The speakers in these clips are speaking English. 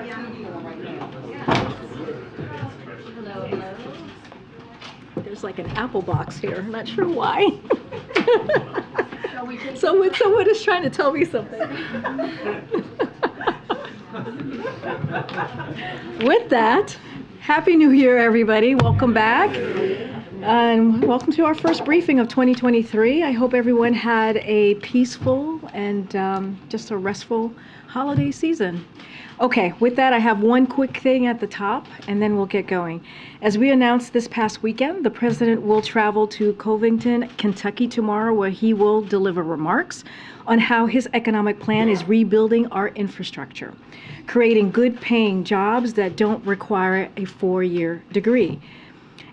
Hello, hello. There's like an apple box here. I'm not sure why. Someone is trying to tell me something. With that, Happy New Year, everybody. Welcome back. And welcome to our first briefing of 2023. I hope everyone had a peaceful and just a restful holiday season. Okay, with that, I have one quick thing at the top, and then we'll get going. As we announced this past weekend, the president will travel to Covington, Kentucky tomorrow, where he will deliver remarks on how his economic plan is rebuilding our infrastructure, creating good-paying jobs that don't require a four-year degree,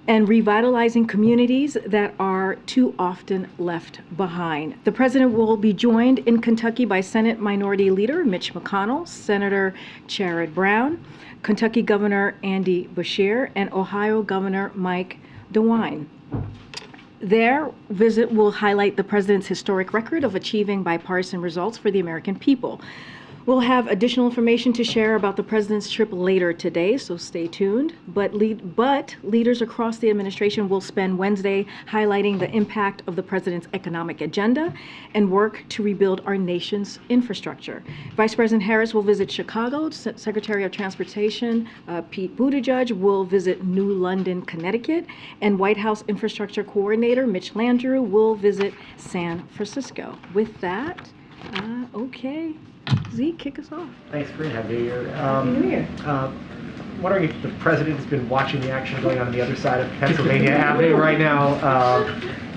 and revitalizing communities that are too often left behind. The president will be joined in Kentucky by Senate Minority Leader Mitch McConnell, Senator Sherrod Brown, Kentucky Governor Andy Beshear, and Ohio Governor Mike DeWine. Their visit will highlight the president's historic record of achieving bipartisan results for the American people. We'll have additional information to share about the president's trip later today, so stay tuned. But leaders across the administration will spend Wednesday highlighting the impact of the president's economic agenda and work to rebuild our nation's infrastructure. Vice President Harris will visit Chicago. Secretary of Transportation Pete Buttigieg will visit New London, Connecticut. And White House Infrastructure Coordinator Mitch Landrieu will visit San Francisco. With that, okay. Zeke, kick us off. Thanks, Karine. Happy New Year. Happy New Year. Wondering if the president has been watching the action going on the other side of Pennsylvania Avenue right now,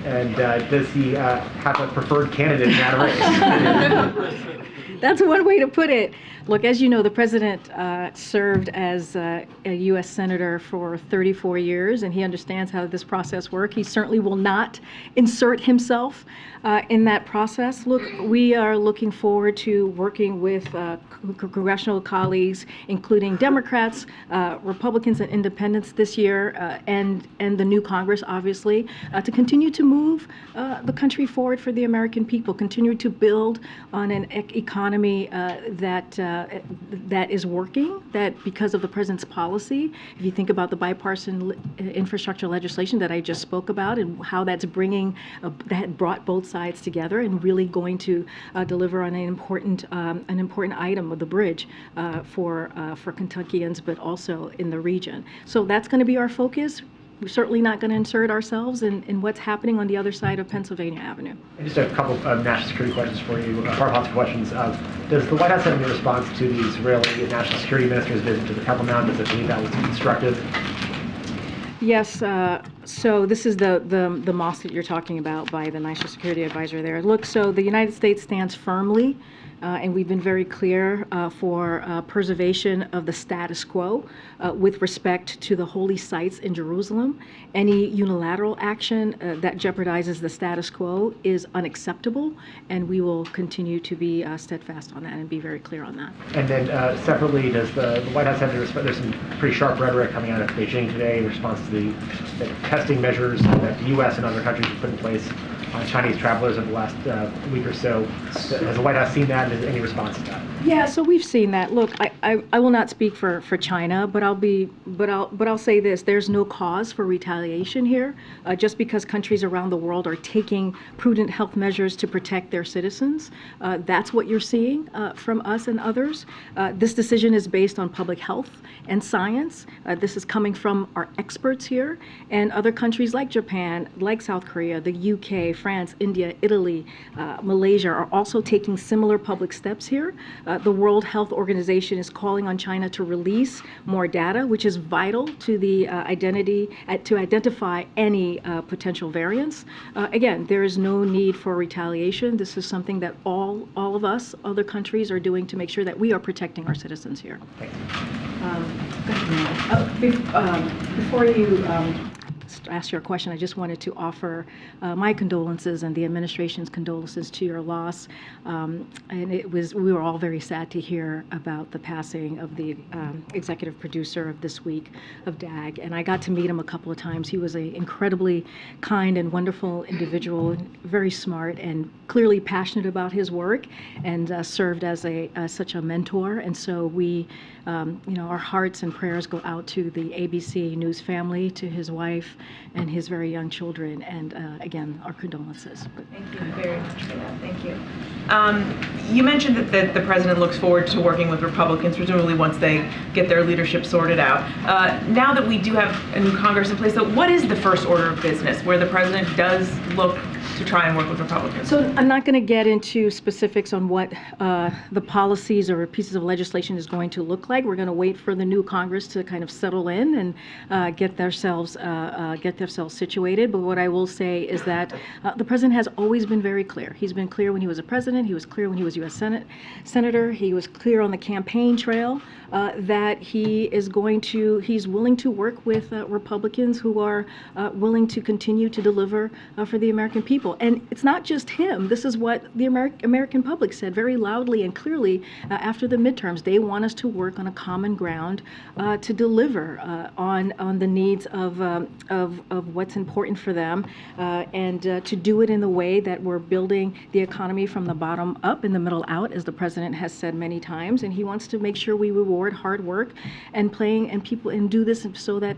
and does he have a preferred candidate in that race? That's one way to put it. Look, as you know, the president served as a U.S. Senator for 34 years, and he understands how this process works. He certainly will not insert himself in that process. Look, we are looking forward to working with congressional colleagues, including Democrats, Republicans, and independents this year, and the new Congress, obviously, to continue to move the country forward for the American people, continue to build on an economy that is working, that because of the president's policy, if you think about the bipartisan infrastructure legislation that I just spoke about and how that's bringing, that brought both sides together and really going to deliver on an important item of the bridge for Kentuckians, but also in the region. So that's going to be our focus. We're certainly not going to insert ourselves in what's happening on the other side of Pennsylvania Avenue. And just a couple of national security questions for you, foreign policy questions. Does the White House have any response to the Israeli national security minister's visit to the Temple Mount? Does it believe that was constructive? Yes, so this is the mosque that you're talking about by the National Security Advisor there. Look, so the United States stands firmly, and we've been very clear for preservation of the status quo with respect to the holy sites in Jerusalem. Any unilateral action that jeopardizes the status quo is unacceptable, and we will continue to be steadfast on that and be very clear on that. And then separately, does the White House have any response? There's some pretty sharp rhetoric coming out of Beijing today in response to the testing measures that the U.S. and other countries have put in place on Chinese travelers over the last week or so. Has the White House seen that, and is any response to that? Yeah, so we've seen that. Look, I will not speak for China, but I'll say this: there's no cause for retaliation here. Just because countries around the world are taking prudent health measures to protect their citizens, that's what you're seeing from us and others. This decision is based on public health and science. This is coming from our experts here, and other countries like Japan, like South Korea, the UK, France, India, Italy, Malaysia are also taking similar public steps here. The World Health Organization is calling on China to release more data, which is vital to the to identify any potential variants. Again, there is no need for retaliation. This is something that all of us, other countries, are doing to make sure that we are protecting our citizens here. Before you ask your question, I just wanted to offer my condolences and the administration's condolences to your loss. And we were all very sad to hear about the passing of the executive producer of This Week of DAG. And I got to meet him a couple of times. He was an incredibly kind and wonderful individual, very smart and clearly passionate about his work, and served as such a mentor. And so we, our hearts and prayers go out to the ABC News family, to his wife and his very young children, and again, our condolences. Thank you very much for that. Thank you. You mentioned that the president looks forward to working with Republicans, presumably once they get their leadership sorted out. Now that we do have a new Congress in place, though, what is the first order of business where the president does look to try and work with Republicans? So I'm not going to get into specifics on what the policies or pieces of legislation is going to look like. We're going to wait for the new Congress to kind of settle in and get themselves situated. But what I will say is that the president has always been very clear. He's been clear when he was a president. He was clear when he was U.S. Senator. He was clear on the campaign trail that he's willing to work with Republicans who are willing to continue to deliver for the American people. And it's not just him. This is what the American public said very loudly and clearly after the midterms. They want us to work on a common ground to deliver on the needs of what's important for them, and to do it in the way that we're building the economy from the bottom up and the middle out, as the president has said many times. And he wants to make sure we reward hard work and do this so that,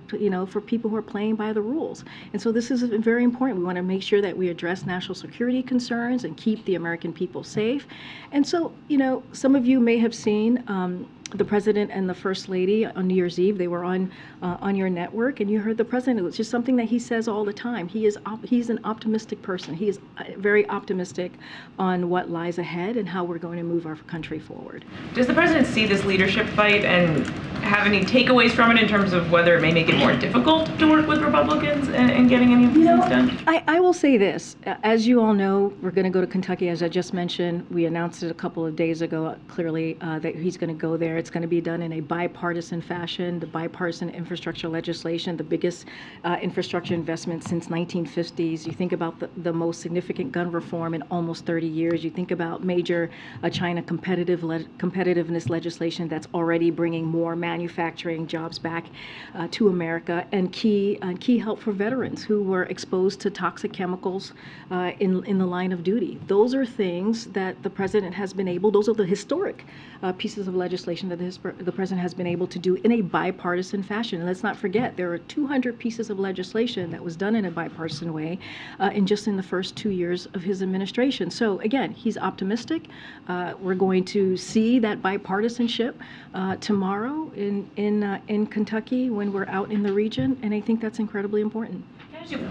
for people who are playing by the rules. And so this is very important. We want to make sure that we address national security concerns and keep the American people safe. And so, some of you may have seen the president and the first lady on New Year's Eve. They were on your network, and you heard the president. It was just something that he says all the time. He's an optimistic person. He is very optimistic on what lies ahead and how we're going to move our country forward. Does the president see this leadership fight and have any takeaways from it in terms of whether it may make it more difficult to work with Republicans and getting any of these things done? I will say this. As you all know, we're going to go to Kentucky, as I just mentioned. We announced it a couple of days ago, clearly, that he's going to go there. It's going to be done in a bipartisan fashion. The bipartisan infrastructure legislation, the biggest infrastructure investment since 1950s. You think about the most significant gun reform in almost 30 years. You think about major China competitiveness legislation that's already bringing more manufacturing jobs back to America, and key help for veterans who were exposed to toxic chemicals in the line of duty. Those are things that the president has been able. Those are the historic pieces of legislation that the president has been able to do in a bipartisan fashion. And let's not forget, there are 200 pieces of legislation that was done in a bipartisan way in the first 2 years of his administration. So again, he's optimistic. We're going to see that bipartisanship tomorrow in Kentucky when we're out in the region, and I think that's incredibly important.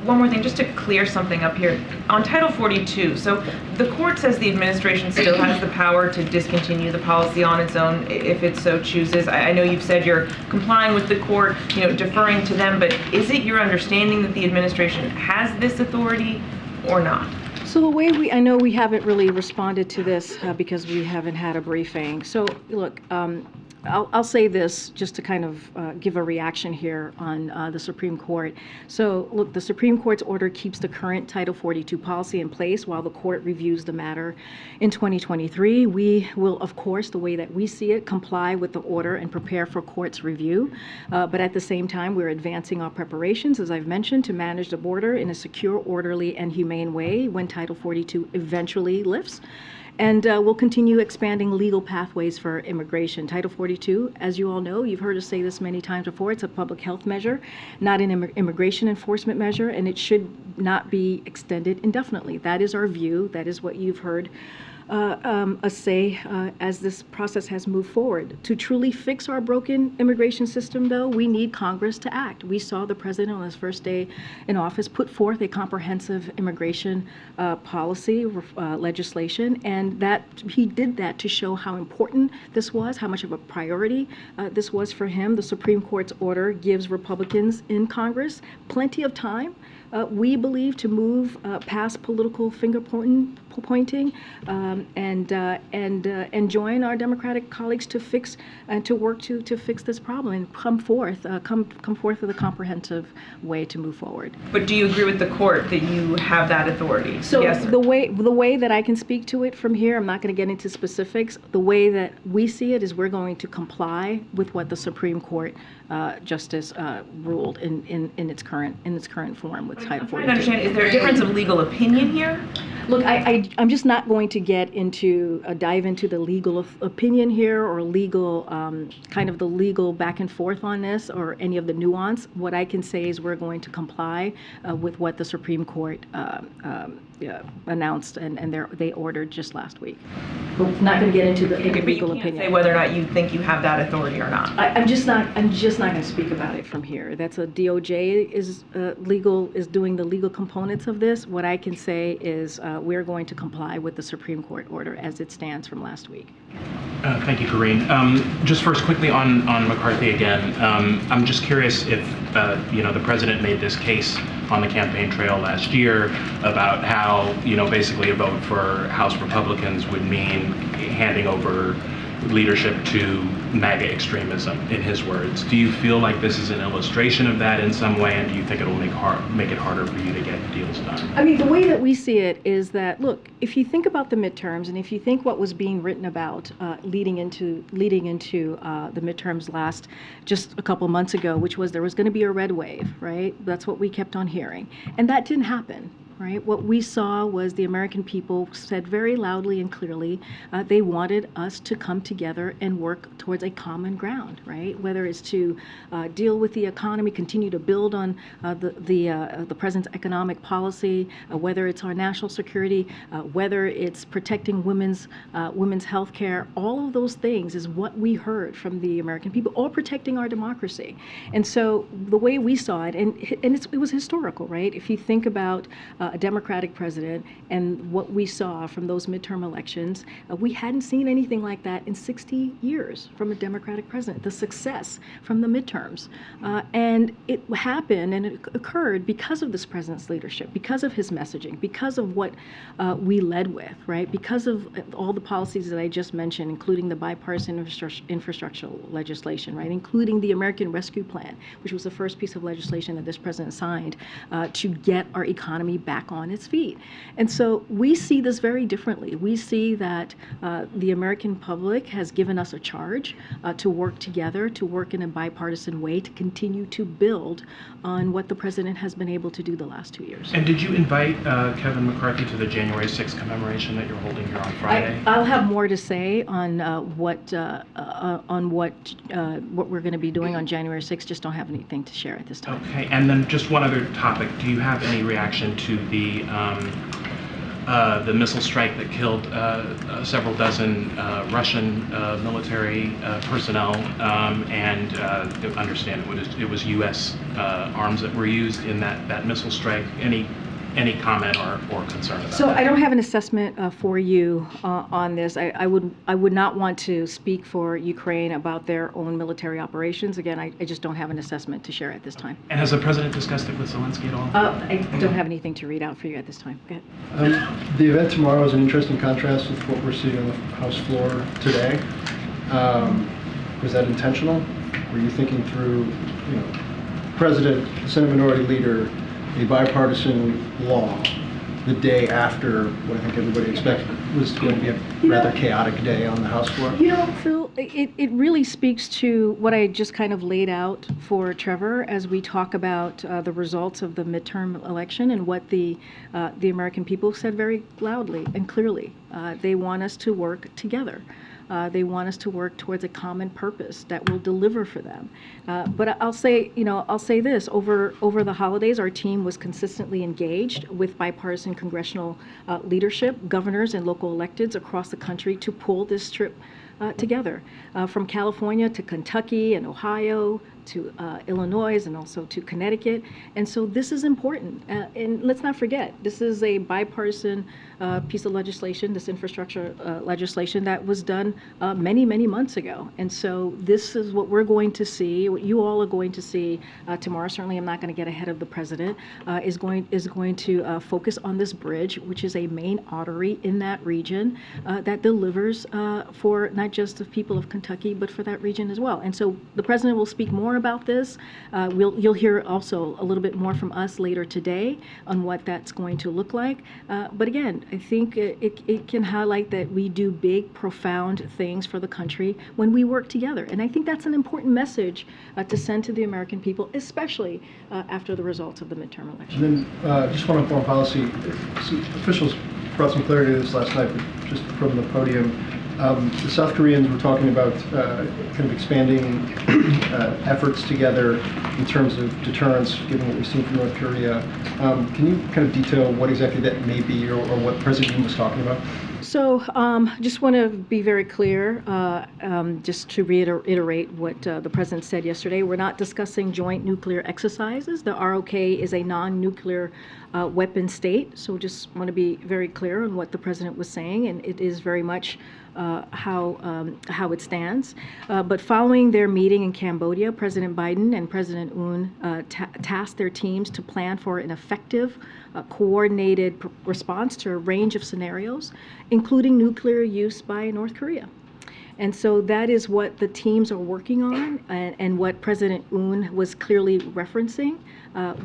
One more thing, just to clear something up here. On Title 42, so the court says the administration still has the power to discontinue the policy on its own if it so chooses. I know you've said you're complying with the court, deferring to them, but is it your understanding that the administration has this authority or not? So the way I know we haven't really responded to this because we haven't had a briefing. So look, I'll say this just to kind of give a reaction here on the Supreme Court. So look, the Supreme Court's order keeps the current Title 42 policy in place while the court reviews the matter in 2023. We will, of course, the way that we see it, comply with the order and prepare for court's review. But at the same time, we're advancing our preparations, as I've mentioned, to manage the border in a secure, orderly, and humane way when Title 42 eventually lifts. And we'll continue expanding legal pathways for immigration. Title 42, as you all know, you've heard us say this many times before, it's a public health measure, not an immigration enforcement measure, and it should not be extended indefinitely. That is our view. That is what you've heard us say as this process has moved forward. To truly fix our broken immigration system, though, we need Congress to act. We saw the president on his first day in office put forth a comprehensive immigration policy legislation, and that he did that to show how important this was, how much of a priority this was for him. The Supreme Court's order gives Republicans in Congress plenty of time, we believe, to move past political finger pointing and join our Democratic colleagues to fix and to work to fix this problem and come forth with a comprehensive way to move forward. But do you agree with the court that you have that authority? So yes, the way that I can speak to it from here, I'm not going to get into specifics. The way that we see it is we're going to comply with what the Supreme Court justice ruled in its current form with Title 42. I understand. Is there a difference of legal opinion here? Look, I'm just not going to dive into the legal opinion here or legal kind of the legal back and forth on this or any of the nuance. What I can say is we're going to comply with what the Supreme Court announced and they ordered just last week. But not going to get into the legal opinion. But you can't say whether or not you think you have that authority or not. I'm just not going to speak about it from here. That's a DOJ is doing the legal components of this. What I can say is we're going to comply with the Supreme Court order as it stands from last week. Thank you, Karine. Just first, quickly on McCarthy again. I'm just curious if the president made this case on the campaign trail last year about how basically a vote for House Republicans would mean handing over leadership to MAGA extremism, in his words. Do you feel like this is an illustration of that in some way, and do you think it will make it harder for you to get deals done? I mean, the way that we see it is that, look, if you think about the midterms, and if you think what was being written about leading into the midterms just a couple months ago, which was there was going to be a red wave, right? That's what we kept on hearing, and that didn't happen. Right? What we saw was the American people said very loudly and clearly they wanted us to come together and work towards a common ground, right? Whether it's to deal with the economy, continue to build on the president's economic policy, whether it's our national security, whether it's protecting women's health care, all of those things is what we heard from the American people, or protecting our democracy. And so the way we saw it, and it was historical, right? If you think about a Democratic president and what we saw from those midterm elections, we hadn't seen anything like that in 60 years from a Democratic president, the success from the midterms. And it happened and it occurred because of this president's leadership, because of his messaging, because of what we led with, right? Because of all the policies that I just mentioned, including the bipartisan infrastructure legislation, right? Including the American Rescue Plan, which was the first piece of legislation that this president signed to get our economy back on its feet. And so we see this very differently. We see that the American public has given us a charge to work together, to work in a bipartisan way, to continue to build on what the president has been able to do the last 2 years. And did you invite Kevin McCarthy to the January 6th commemoration that you're holding here on Friday? I'll have more to say on what we're going to be doing on January 6th. Just don't have anything to share at this time. Okay, and then just one other topic. Do you have any reaction to the missile strike that killed several dozen Russian military personnel, and understand it was U.S. arms that were used in that missile strike? Any comment or concern about So that? I don't have an assessment for you on this. I would not want to speak for Ukraine about their own military operations. Again, I just don't have an assessment to share at this time. And has the president discussed it with Zelensky at all? I don't have anything to read out for you at this time. Go ahead. The event tomorrow is an interesting contrast with what we're seeing on the House floor today. Was that intentional? Were you thinking through, President, Senate Minority Leader, a bipartisan law the day after what I think everybody expected was going to be a rather chaotic day on the House floor? Phil, it really speaks to what I just kind of laid out for Trevor as we talk about the results of the midterm election and what the American people said very loudly and clearly. They want us to work together. They want us to work towards a common purpose that will deliver for them. But I'll say this: over the holidays, our team was consistently engaged with bipartisan congressional leadership, governors, and local electeds across the country to pull this trip together, from California to Kentucky and Ohio Illinois and also to Connecticut. And so this is important. And let's not forget, this is a bipartisan piece of legislation, this infrastructure legislation that was done many, many months ago. And so this is what we're going to see, what you all are going to see tomorrow. Certainly I'm not going to get ahead of the president, is going to focus on this bridge, which is a main artery in that region that delivers for not just the people of Kentucky, but for that region as well. And so the president will speak more about this. You'll hear also a little bit more from us later today on what that's going to look like. But again, I think it can highlight that we do big, profound things for the country when we work together. And I think that's an important message to send to the American people, especially after the results of the midterm election. And then just one on foreign policy. Some officials brought some clarity to this last night, but just from the podium. The South Koreans were talking about kind of expanding efforts together in terms of deterrence, given what we've seen from North Korea. Can you kind of detail what exactly that may be, or what President Yoon was talking about? So just want to be very clear, just to reiterate what the president said yesterday. We're not discussing joint nuclear exercises. The ROK is a non-nuclear weapon state. So just want to be very clear on what the president was saying, and it is very much how it stands. But following their meeting in Cambodia, President Biden and President Yoon tasked their teams to plan for an effective, coordinated response to a range of scenarios, including nuclear use by North Korea. And so that is what the teams are working on, and what President Yoon was clearly referencing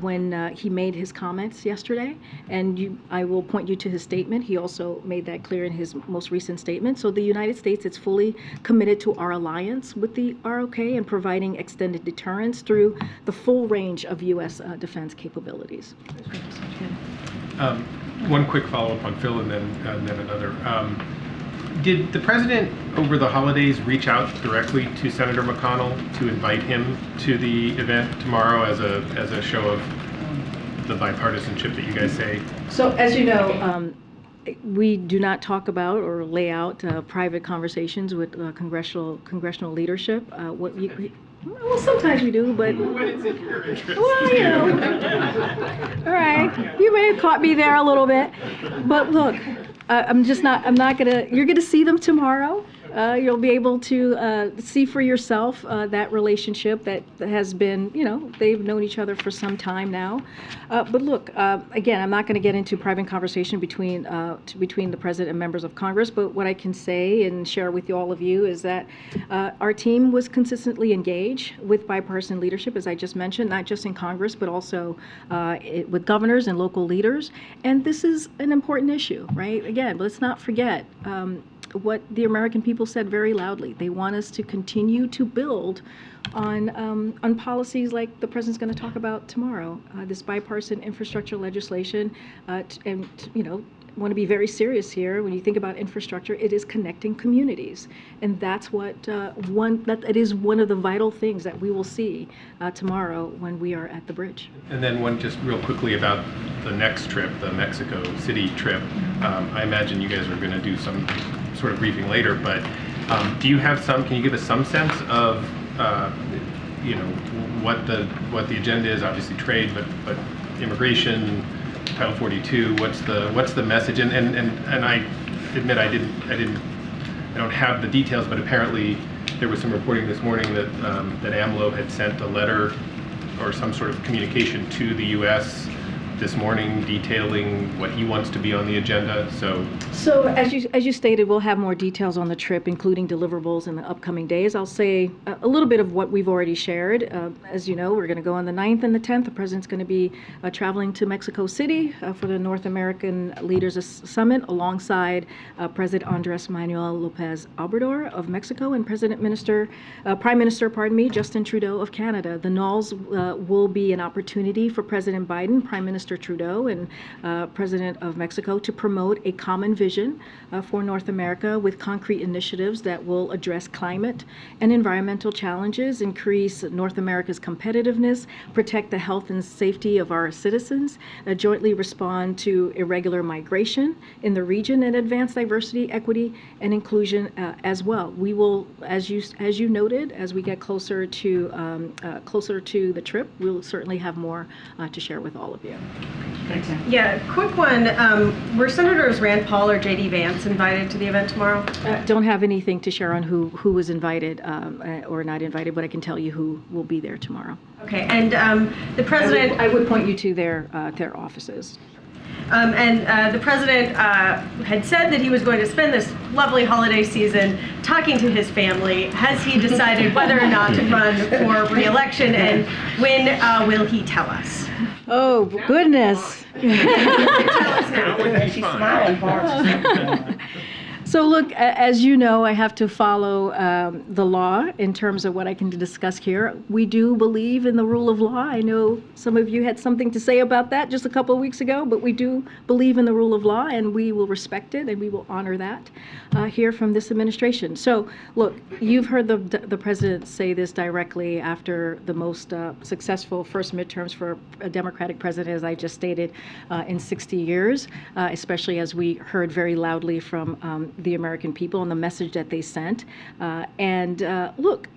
when he made his comments yesterday. And I will point you to his statement. He also made that clear in his most recent statement. So the United States is fully committed to our alliance with the ROK and providing extended deterrence through the full range of U.S. defense capabilities. One quick follow-up on Phil, and then another. Did the president over the holidays reach out directly to Senator McConnell to invite him to the event tomorrow as a show of the bipartisanship that you guys say? So as you know, we do not talk about or lay out private conversations with congressional leadership. Well, sometimes we do, but When it's in your interest. well, you know. All right, you may have caught me there a little bit, but look. I'm not gonna, you're gonna see them tomorrow. You'll be able to see for yourself that relationship that has been, they've known each other for some time now. But look, again, I'm not going to get into private conversation between the president and members of Congress, but what I can say and share with all of you is that our team was consistently engaged with bipartisan leadership, as I just mentioned, not just in Congress, but also with governors and local leaders. And this is an important issue, right? Again, let's not forget what the American people said very loudly. They want us to continue to build on policies like the president's going to talk about tomorrow, this bipartisan infrastructure legislation, and want to be very serious here. When you think about infrastructure, it is connecting communities, and that's what it is one of the vital things that we will see tomorrow when we are at the bridge. And then one just real quickly about the next trip, the Mexico City trip. I imagine you guys are going to do some sort of briefing later, but do you have can you give us some sense of what the agenda is? Obviously trade, but immigration, Title 42. What's the message? And I admit I don't have the details, but apparently there was some reporting this morning that AMLO had sent a letter or some sort of communication to the U.S. this morning detailing what he wants to be on the agenda. So as you stated, we'll have more details on the trip, including deliverables in the upcoming days. I'll say a little bit of what we've already shared. As you know, we're going to go on the 9th and the 10th. The president's going to be traveling to Mexico City for the North American Leaders Summit alongside President Andres Manuel Lopez Obrador of Mexico and Prime Minister, Justin Trudeau of Canada. The NOLS will be an opportunity for President Biden, Prime Minister Mr. Trudeau and President of Mexico to promote a common vision for North America with concrete initiatives that will address climate and environmental challenges, increase North America's competitiveness, protect the health and safety of our citizens, jointly respond to irregular migration in the region, and advance diversity, equity, and inclusion as well. We will, as you noted, as we get closer to the trip, we'll certainly have more to share with all of you. Yeah, quick one. Were Senators Rand Paul or J.D. Vance invited to the event tomorrow? Don't have anything to share on who was invited or not invited, but I can tell you who will be there tomorrow. Okay, and the president... I would point you to their offices. The president had said that he was going to spend this lovely holiday season talking to his family. Has he decided whether or not to run for re-election, and when will he tell us? Oh, goodness. Tell us now. She's smiling for us. So look, as you know, I have to follow the law in terms of what I can discuss here. We do believe in the rule of law. I know some of you had something to say about that just a couple of weeks ago, but we do believe in the rule of law, and we will respect it, and we will honor that here from this administration. So look, you've heard the president say this directly after the most successful first midterms for a Democratic president, as I just stated, in 60 years, especially as we heard very loudly from the American people and the message that they sent. Look,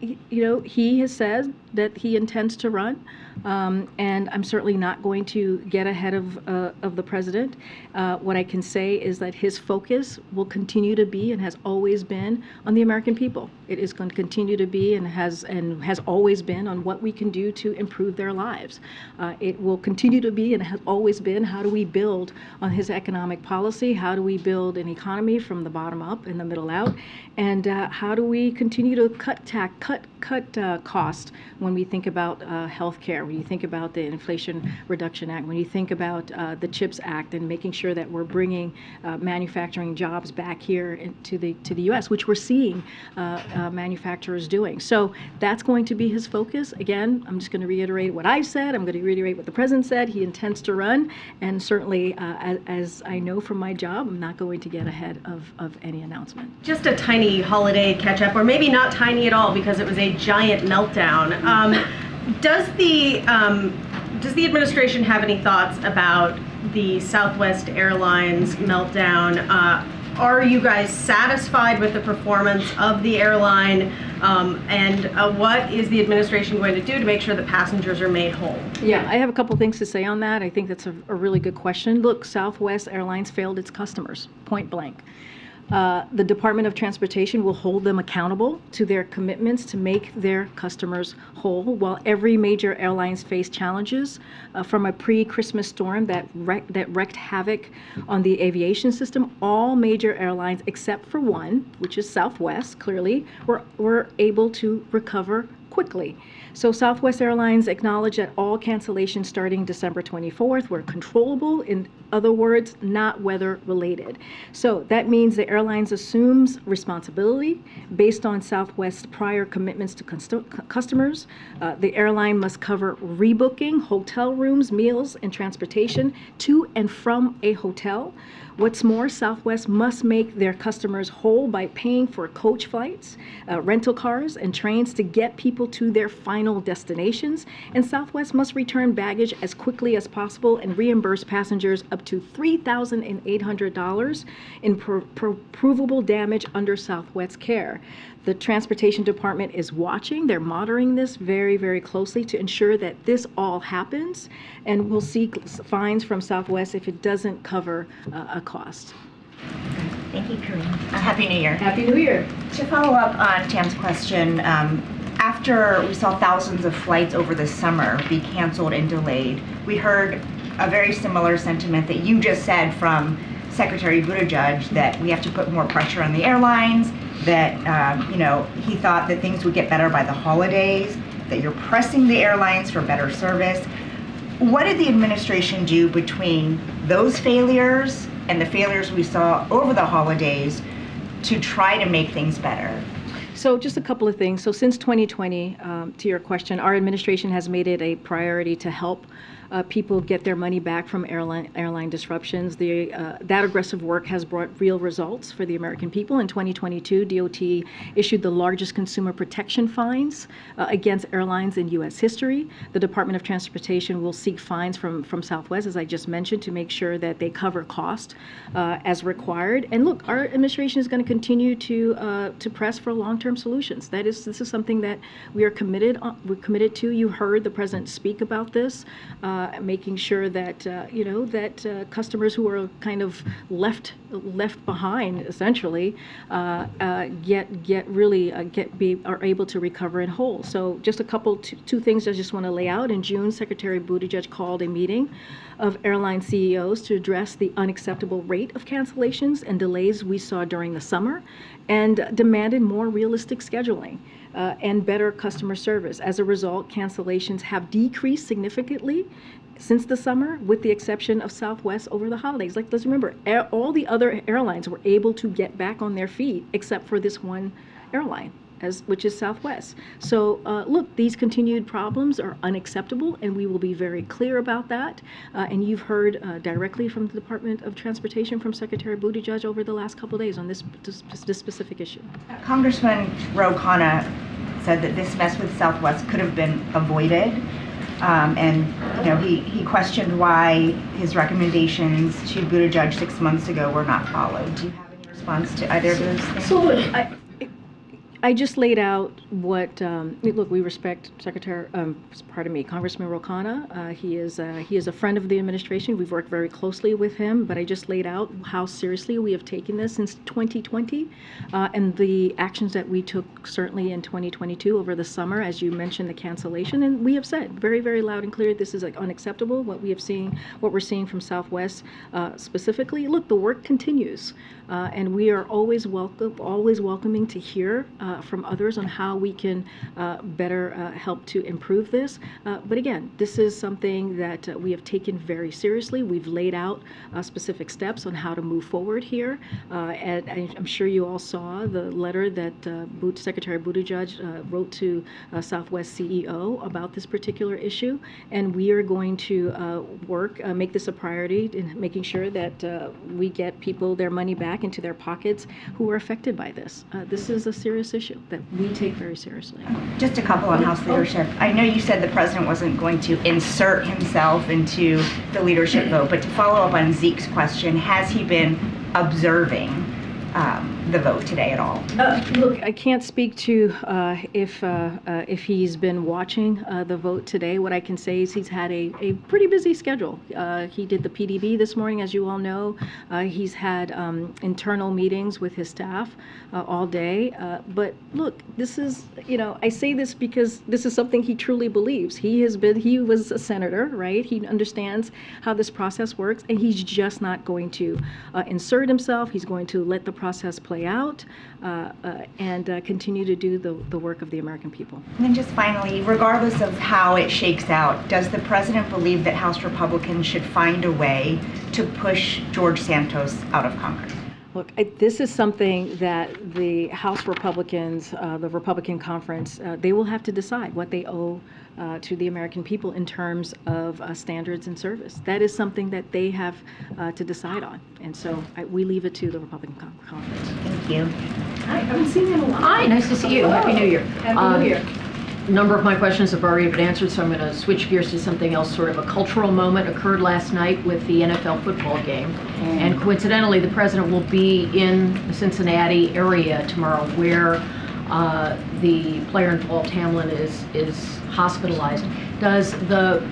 he has said that he intends to run, and I'm certainly not going to get ahead of the president. What I can say is that his focus will continue to be and has always been on the American people. It is going to continue to be and has always been on what we can do to improve their lives. It will continue to be and has always been, how do we build on his economic policy? How do we build an economy from the bottom up and the middle out? And how do we continue to cut cost when we think about health care, when you think about the Inflation Reduction Act, when you think about the CHIPS Act, and making sure that we're bringing manufacturing jobs back here to the U.S., which we're seeing manufacturers doing. So that's going to be his focus. Again, I'm just going to reiterate what I said. I'm going to reiterate what the president said. He intends to run, and certainly, as I know from my job, I'm not going to get ahead of any announcement. Just a tiny holiday catch-up, or maybe not tiny at all because it was a giant meltdown. Does the administration have any thoughts about the Southwest Airlines meltdown? Are you guys satisfied with the performance of the airline? What is the administration going to do to make sure that passengers are made whole? Yeah, I have a couple things to say on that. I think that's a really good question. Look, Southwest Airlines failed its customers, point blank. The Department of Transportation will hold them accountable to their commitments to make their customers whole. While every major airlines face challenges from a pre-Christmas storm that wreaked havoc on the aviation system, all major airlines except for one, which is Southwest, clearly, were able to recover quickly. So Southwest Airlines acknowledged that all cancellations starting December 24th were controllable, in other words, not weather related. So that means the airlines assumes responsibility based on Southwest's prior commitments to customers. The airline must cover rebooking, hotel rooms, meals, and transportation to and from a hotel. What's more, Southwest must make their customers whole by paying for coach flights, rental cars, and trains to get people to their final destinations. And Southwest must return baggage as quickly as possible and reimburse passengers up to $3,800 in provable damage under Southwest's care. The Transportation Department is watching. They're monitoring this very, very closely to ensure that this all happens, and we'll seek fines from Southwest if it doesn't cover a cost. Thank you, Karine. Happy New Year. Happy New Year. To follow up on Tam's question, after we saw thousands of flights over the summer be canceled and delayed, we heard a very similar sentiment that you just said from Secretary Buttigieg, that we have to put more pressure on the airlines, that he thought that things would get better by the holidays, that you're pressing the airlines for better service. What did the administration do between those failures and the failures we saw over the holidays to try to make things better? So just a couple of things. So since 2020, to your question, our administration has made it a priority to help people get their money back from airline disruptions. That aggressive work has brought real results for the American people. In 2022, DOT issued the largest consumer protection fines against airlines in U.S. history. The Department of Transportation will seek fines from Southwest, as I just mentioned, to make sure that they cover cost as required. And look, our administration is going to continue to press for long-term solutions. This is something that we are committed to. You heard the president speak about this, making sure that customers who are kind of left behind, essentially, are able to recover in whole. So just two things I just want to lay out. In June, Secretary Buttigieg called a meeting of airline CEOs to address the unacceptable rate of cancellations and delays we saw during the summer, and demanded more realistic scheduling and better customer service. As a result, cancellations have decreased significantly since the summer, with the exception of Southwest over the holidays. Let's remember, all the other airlines were able to get back on their feet except for this one airline, which is Southwest. So look, these continued problems are unacceptable, and we will be very clear about that. And you've heard directly from the Department of Transportation, from Secretary Buttigieg over the last couple of days on this specific issue. Congressman Ro Khanna said that this mess with Southwest could have been avoided. He questioned why his recommendations to Buttigieg 6 months ago were not followed. Do you have any response to either of those things? So look, I just laid out what, look, we respect Congressman Ro Khanna. He is a friend of the administration. We've worked very closely with him, but I just laid out how seriously we have taken this since 2020, and the actions that we took certainly in 2022 over the summer, as you mentioned, the cancellation. And we have said very, very loud and clear, this is unacceptable, what we're seeing from Southwest specifically. Look, the work continues, and we are always welcoming to hear from others on how we can better help to improve this. But again, this is something that we have taken very seriously. We've laid out specific steps on how to move forward here. And I'm sure you all saw the letter that Secretary Buttigieg wrote to Southwest CEO about this particular issue. And we are going to make this a priority in making sure that we get people their money back into their pockets who are affected by this. This is a serious issue that we take very seriously. Just a couple on House leadership. I know you said the president wasn't going to insert himself into the leadership vote, but to follow up on Zeke's question, has he been observing the vote today at all? Look, I can't speak to if he's been watching the vote today. What I can say is he's had a pretty busy schedule. He did the PDB this morning, as you all know. He's had internal meetings with his staff all day. But look, this is, I say this because this is something he truly believes. He was a senator, right? He understands how this process works, and he's just not going to insert himself. He's going to let the process play out and continue to do the work of the American people. And then just finally, regardless of how it shakes out, does the president believe that House Republicans should find a way to push George Santos out of Congress? Look, this is something that the House Republicans, the Republican conference, they will have to decide what they owe to the American people in terms of standards and service. That is something that they have to decide on. And so we leave it to the Republican conference. Thank you. Hi, I haven't seen you in a while. Hi, nice to see you. Happy New Year. Happy New Year. A number of my questions have already been answered, so I'm going to switch gears to something else. Sort of a cultural moment occurred last night with the NFL football game. And coincidentally, the president will be in the Cincinnati area tomorrow, where the player involved, Hamlin, is hospitalized. Does the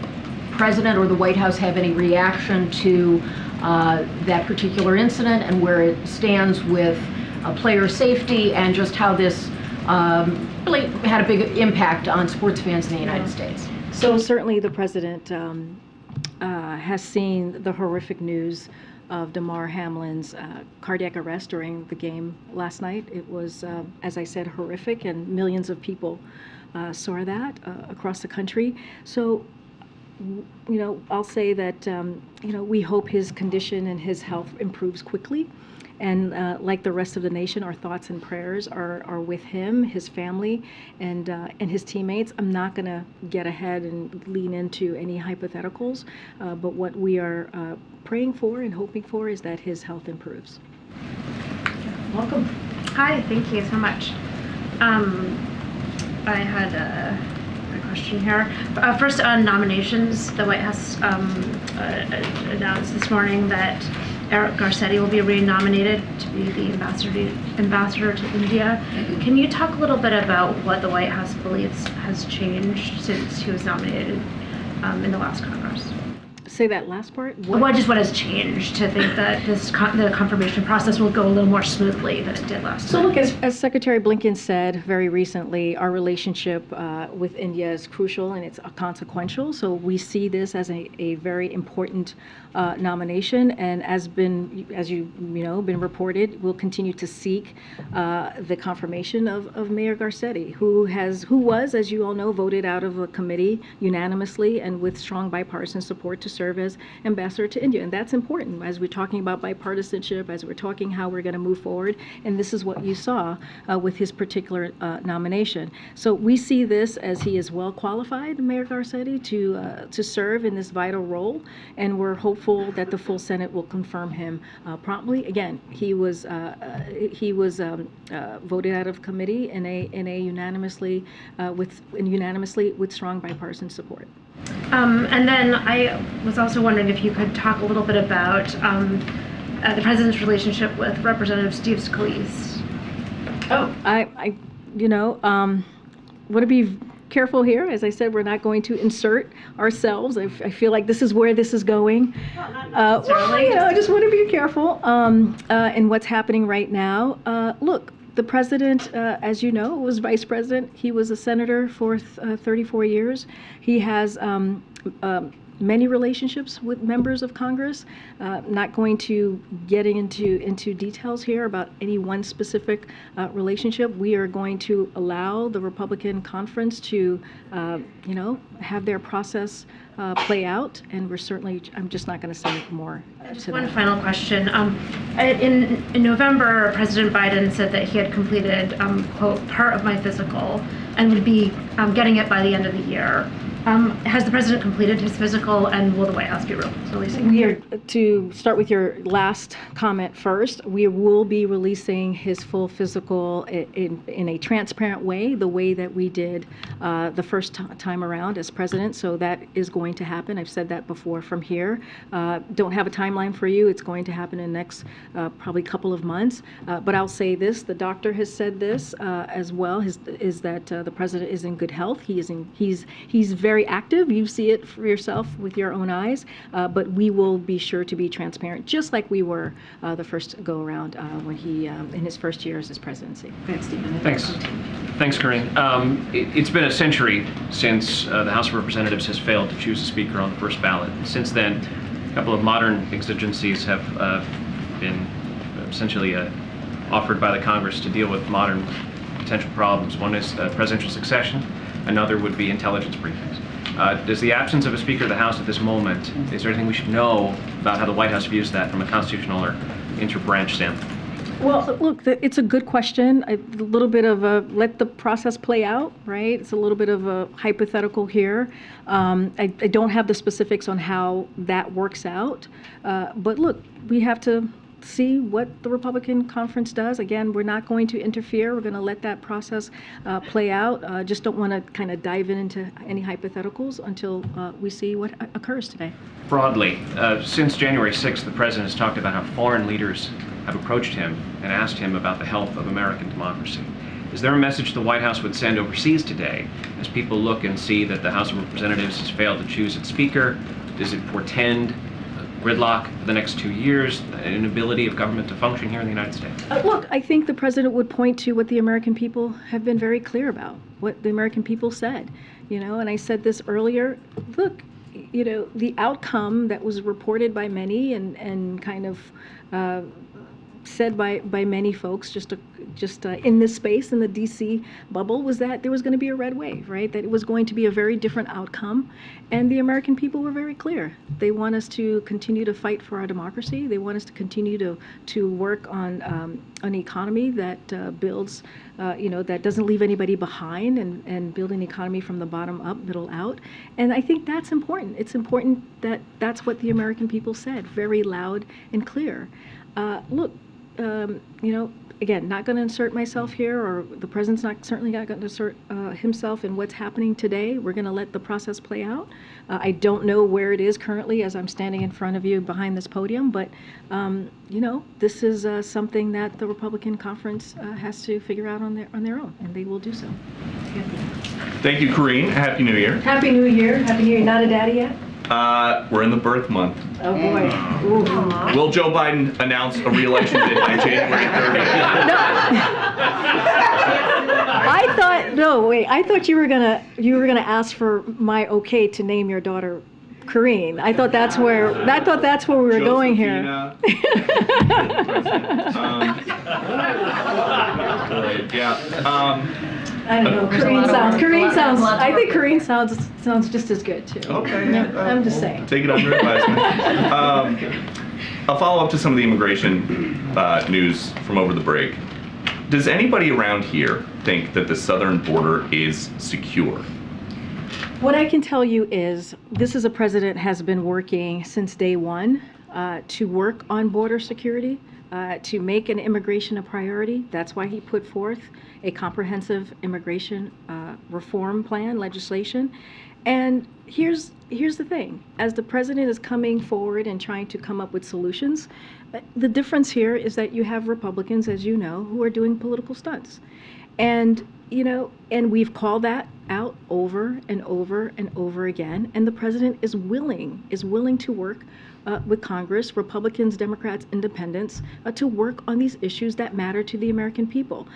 president or the White House have any reaction to that particular incident and where it stands with player safety and just how this really had a big impact on sports fans in the United States? So certainly the president has seen the horrific news of Damar Hamlin's cardiac arrest during the game last night. It was, as I said, horrific, and millions of people saw that across the country. So, I'll say that, we hope his condition and his health improves quickly. And like the rest of the nation, our thoughts and prayers are with him, his family, and his teammates. I'm not going to get ahead and lean into any hypotheticals, but what we are praying for and hoping for is that his health improves. Welcome. Hi, thank you so much. I had a question here. First, on nominations, the White House announced this morning that Eric Garcetti will be re-nominated to be the ambassador to India. Can you talk a little bit about what the White House believes has changed since he was nominated in the last Congress? Say that last part. What has changed to think that the confirmation process will go a little more smoothly than it did last So time? look, as Secretary Blinken said very recently, our relationship with India is crucial and it's consequential. So we see this as a very important nomination, and as you know, been reported, we'll continue to seek the confirmation of Mayor Garcetti, who was, as you all know, voted out of a committee unanimously and with strong bipartisan support to serve as ambassador to India. And that's important as we're talking about bipartisanship, as we're talking how we're going to move forward. And this is what you saw with his particular nomination. So we see this as he is well qualified, Mayor Garcetti, to serve in this vital role. And we're hopeful that the full Senate will confirm him promptly. Again, he was voted out of committee in a unanimously with strong bipartisan support. And then I was also wondering if you could talk a little bit about the president's relationship with Representative Steve Scalise. Oh, I want to be careful here. As I said, we're not going to insert ourselves. I feel like this is where this is going. I just want to be careful in what's happening right now. Look, the president, as you know, was vice president. He was a senator for 34 years. He has many relationships with members of Congress. Not going to getting into details here about any one specific relationship. We are going to allow the Republican conference to, have their process play out, and I'm just not going to say more. Just one final question. In November, President Biden said that he had completed, quote, part of my physical and would be getting it by the end of the year. Has the president completed his physical, and will the White House be releasing? We are, to start with your last comment first, we will be releasing his full physical in a transparent way, the way that we did the first time around as president. So that is going to happen. I've said that before from here. Don't have a timeline for you. It's going to happen in the next probably couple of months. But I'll say this, the doctor has said this as well, is that the president is in good health. He's very active. You see it for yourself with your own eyes, but we will be sure to be transparent, just like we were the first go around when he in his first year as his presidency. Go ahead, Stephen. Thanks, Karine. It's been a century since the House of Representatives has failed to choose a speaker on the first ballot. Since then, a couple of modern exigencies have been essentially offered by the Congress to deal with modern potential problems. One is presidential succession. Another would be intelligence briefings. Does the absence of a Speaker of the House at this moment, is there anything we should know about how the White House views that from a constitutional or inter-branch standpoint? Well, look, it's a good question. A little bit of a let the process play out, right? It's a little bit of a hypothetical here. I don't have the specifics on how that works out. But look, we have to see what the Republican conference does. Again, we're not going to interfere. We're going to let that process play out. Just don't want to kind of dive into any hypotheticals until we see what occurs today. Broadly, since January 6th, the president has talked about how foreign leaders have approached him and asked him about the health of American democracy. Is there a message the White House would send overseas today as people look and see that the House of Representatives has failed to choose its speaker? Does it portend gridlock for the next 2 years, an inability of government to function here in the United States? Look, I think the president would point to what the American people have been very clear about, what the American people said, and I said this earlier. Look, the outcome that was reported by many and kind of said by many folks, just in this space, in the DC bubble, was that there was going to be a red wave, right? That it was going to be a very different outcome. And the American people were very clear. They want us to continue to fight for our democracy. They want us to continue to work on an economy that builds, that doesn't leave anybody behind, and build an economy from the bottom up, middle out. And I think that's important. It's important that that's what the American people said, very loud and clear. Look, again, not going to insert myself here, or the president's certainly not going to insert himself in what's happening today. We're going to let the process play out. I don't know where it is currently as I'm standing in front of you behind this podium, but this is something that the Republican conference has to figure out on their own, and they will do so. Thank you, Karine. Happy New Year. Happy New Year. Happy New Year. Not a daddy yet? We're in the birth month. Oh boy. Ooh. Will Joe Biden announce a re-election bid by January 30th? No. I thought you were gonna ask for my okay to name your daughter Karine. I thought that's where we were going here. I don't know. I think Karine sounds just as good too. Okay. Yeah, I'm just saying. Take it under advisement. I'll follow up to some of the immigration news from over the break. Does anybody around here think that the southern border is secure? What I can tell you is this is a president has been working since day one to work on border security, to make an immigration a priority. That's why he put forth a comprehensive immigration reform plan, legislation. And here's the thing. As the president is coming forward and trying to come up with solutions, the difference here is that you have Republicans, as you know, who are doing political stunts. And we've called that out over and over and over again. And the president is willing to work with Congress, Republicans, Democrats, Independents, to work on these issues that matter to the American people.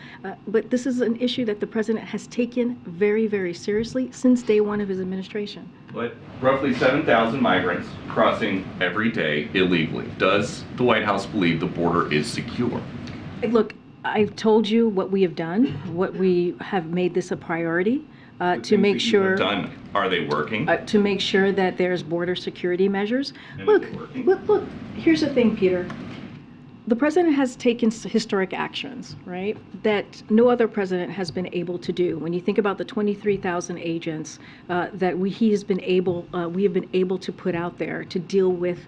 But this is an issue that the president has taken very, very seriously since day one of his administration. But roughly 7,000 migrants crossing every day illegally. Does the White House believe the border is secure? Look, I've told you what we have done, what we have made this a priority. To make sure are they working? To make sure that there's border security measures. Look, here's the thing, Peter. The president has taken historic actions, right, that no other president has been able to do. When you think about the 23,000 agents that we have been able to put out there to deal with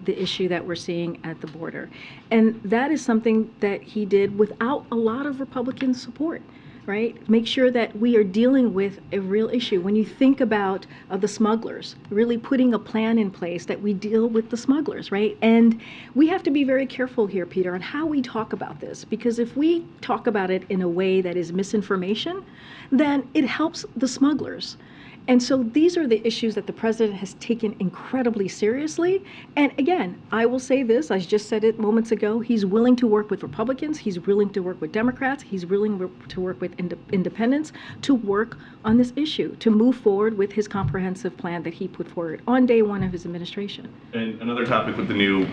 the issue that we're seeing at the border. And that is something that he did without a lot of Republican support. Right? Make sure that we are dealing with a real issue. When you think about the smugglers, really putting a plan in place that we deal with the smugglers, right? And we have to be very careful here, Peter, on how we talk about this, because if we talk about it in a way that is misinformation, then it helps the smugglers. And so these are the issues that the president has taken incredibly seriously. And again, I will say this, I just said it moments ago, he's willing to work with Republicans, he's willing to work with Democrats, he's willing to work with independents to work on this issue, to move forward with his comprehensive plan that he put forward on day one of his administration. And another topic with the new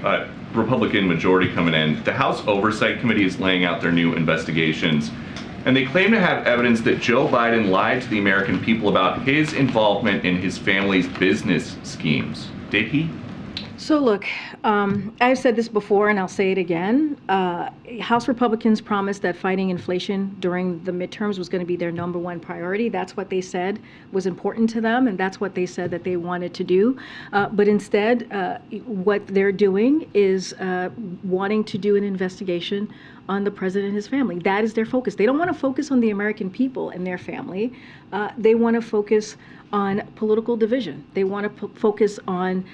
Republican majority coming in, the House Oversight Committee is laying out their new investigations. And they claim to have evidence that Joe Biden lied to the American people about his involvement in his family's business schemes. Did he? So look, I've said this before and I'll say it again. House Republicans promised that fighting inflation during the midterms was going to be their number one priority. That's what they said was important to them, and that's what they said that they wanted to do. But instead, what they're doing is wanting to do an investigation on the president and his family. That is their focus. They don't want to focus on the American people and their family. They want to focus on political division. They want to focus on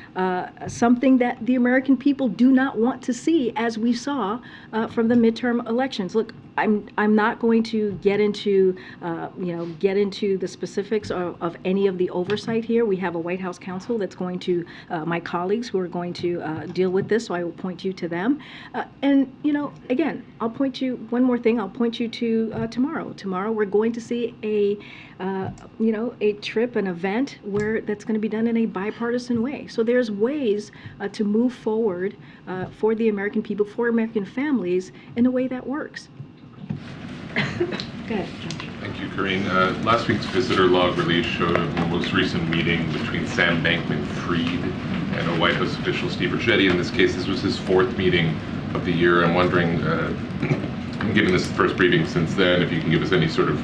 something that the American people do not want to see, as we saw from the midterm elections. Look, I'm not going to get into the specifics of any of the oversight here. We have a White House counsel that's going to my colleagues who are going to deal with this. So I will point you to them. And again, I'll point you one more thing. I'll point you to tomorrow. Tomorrow we're going to see a trip, an event where that's going to be done in a bipartisan way. So there's ways to move forward for the American people, for American families, in a way that works. Go ahead, John. Thank you, Karine. Last week's visitor log release showed the most recent meeting between Sam Bankman-Fried and a White House official, Steve Ricchetti. In this case, this was his 4th meeting of the year. I'm wondering, given this first briefing since then, if you can give us any sort of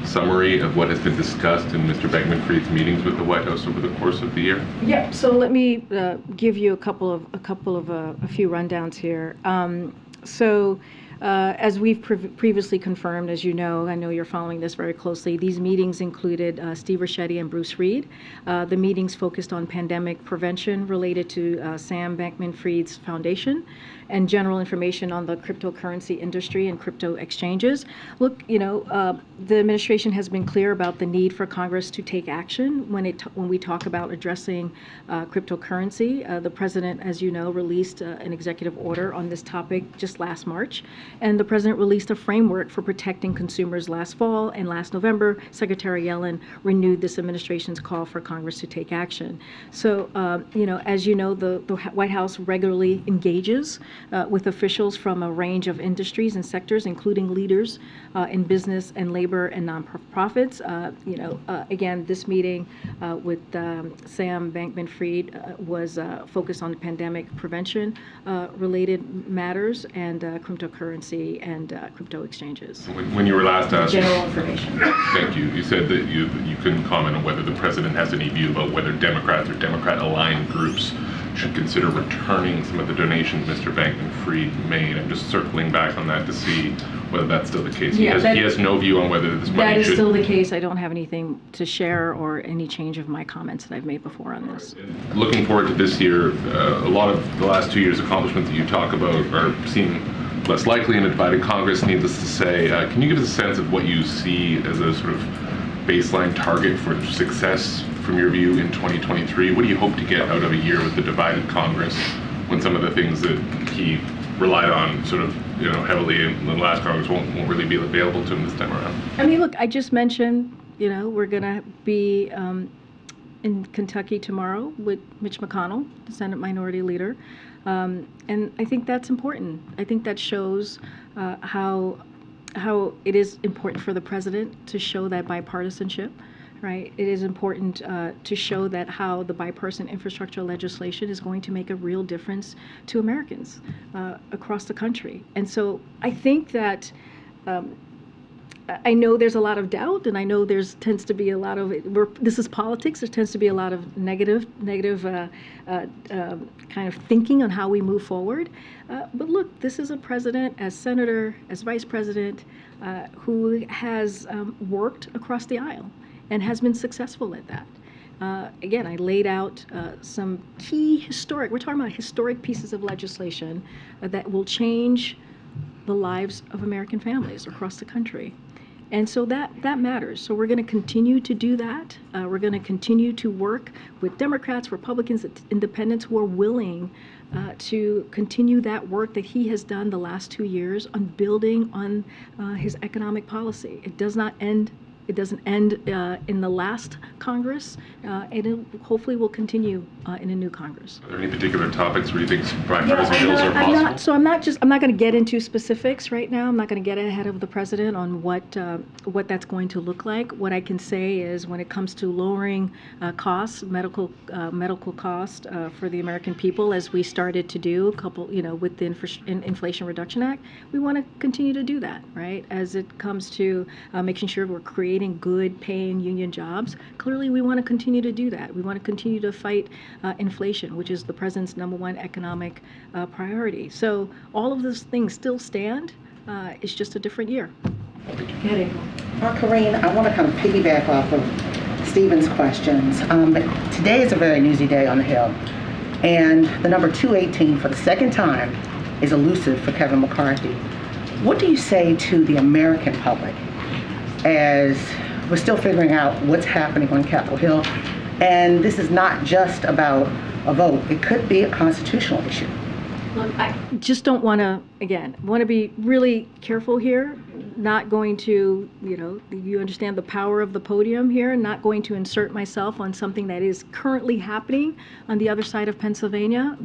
summary of what has been discussed in Mr. Bankman-Fried's meetings with the White House over the course of the year? Yeah. So let me give you a few rundowns here. As we've previously confirmed, as you know, I know you're following this very closely, these meetings included Steve Ricchetti and Bruce Reed. The meetings focused on pandemic prevention related to Sam Bankman-Fried's foundation and general information on the cryptocurrency industry and crypto exchanges. Look, the administration has been clear about the need for Congress to take action when we talk about addressing cryptocurrency. The president, as you know, released an executive order on this topic just last March. And the president released a framework for protecting consumers last fall, and last November, Secretary Yellen renewed this administration's call for Congress to take action. So, as you know, the White House regularly engages with officials from a range of industries and sectors, including leaders in business and labor and nonprofits. Again, this meeting with Sam Bankman-Fried was focused on pandemic prevention related matters and cryptocurrency and crypto exchanges. When you were last asked, general information. Thank you. You said that you couldn't comment on whether the president has any view about whether Democrats or Democrat-aligned groups should consider returning some of the donations Mr. Bankman-Fried made. I'm just circling back on that to see whether that's still the case. He has no view on whether this money That is should... still the case. I don't have anything to share or any change of my comments that I've made before on this. Looking forward to this year, a lot of the last 2 years' accomplishments that you talk about seem less likely in a divided Congress. Needless to say, can you give us a sense of what you see as a sort of baseline target for success from your view in 2023? What do you hope to get out of a year with the divided Congress when some of the things that he relied on sort of heavily in the last Congress won't really be available to him this time around? I mean, look, I just mentioned, we're going to be in Kentucky tomorrow with Mitch McConnell, the Senate Minority Leader. And I think that's important. I think that shows how it is important for the president to show that bipartisanship, right? It is important to show that how the bipartisan infrastructure legislation is going to make a real difference to Americans across the country. And so I think that I know there's a lot of doubt, and I know tends to be a lot of this is politics. There tends to be a lot of negative kind of thinking on how we move forward. But look, this is a president, as senator, as vice president, who has worked across the aisle and has been successful at that. Again, I laid out some key we're talking about historic pieces of legislation that will change the lives of American families across the country. And so that matters. So we're going to continue to do that. We're going to continue to work with Democrats, Republicans, independents who are willing to continue that work that he has done the last 2 years on building on his economic policy. It does not end. It doesn't end in the last Congress, and it hopefully will continue in a new Congress. Are there any particular topics where you think bipartisan bills are possible? I'm not going to get into specifics right now. I'm not going to get ahead of the president on what that's going to look like. What I can say is, when it comes to lowering costs, medical cost for the American people, as we started to do with the Inflation Reduction Act, we want to continue to do that, right? As it comes to making sure we're creating good paying union jobs, clearly we want to continue to do that. We want to continue to fight inflation, which is the president's #1 economic priority. So all of those things still stand. It's just a different year. Karine, I want to kind of piggyback off of Stephen's questions. Today is a very newsy day on the Hill, and the number 218 for the second time is elusive for Kevin McCarthy. What do you say to the American public as we're still figuring out what's happening on Capitol Hill? And this is not just about a vote. It could be a constitutional issue. Look, I just don't want to, again, want to be really careful here, not going to, you understand the power of the podium here, not going to insert myself on something that is currently happening on the other side of Pennsylvania,